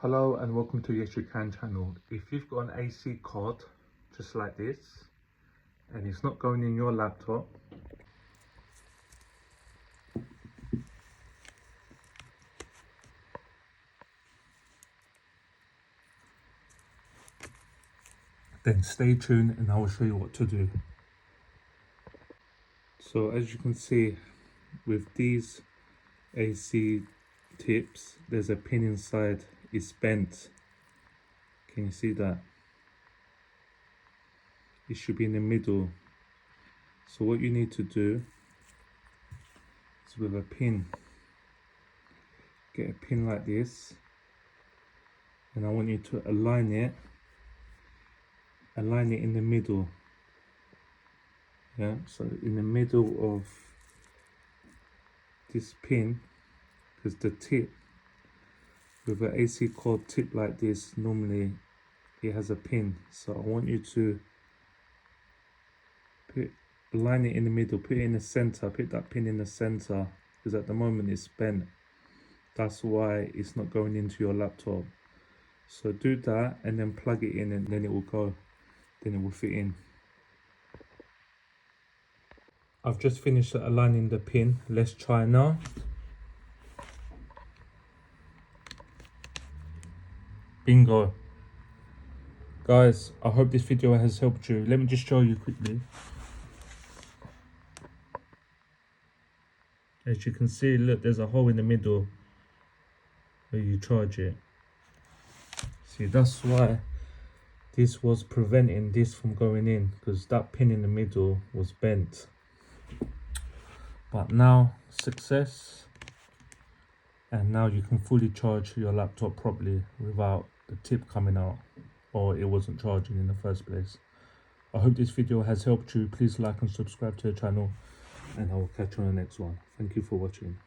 Hello and welcome to Yes You Can channel. If you've got an AC card just like this and it's not going in your laptop, then stay tuned and I will show you what to do. So as you can see with these AC tips, there's a pin inside, it's bent. Can you see that? It should be in the middle. So what you need to do is with a pin, get a pin like this, and I want you to align it in the middle. Yeah, so in the middle of this pin, because the tip with an AC cord tip like this, normally it has a pin, so I want you to align it in the middle, put it in the center, put that pin in the center, because at the moment it's bent. That's why it's not going into your laptop. So do that and then plug it in and then it will go, then it will fit in. I've just finished aligning the pin. Let's try now. Bingo. Guys, I hope this video has helped you. Let me just show you quickly. As you can see, look, there's a hole in the middle where you charge it. See, that's why this was preventing this from going in, because that pin in the middle was bent. But now, success. And now you can fully charge your laptop properly without the tip coming out, or it wasn't charging in the first place. I hope this video has helped you. Please like and subscribe to the channel, and I will catch you on the next one. Thank you for watching.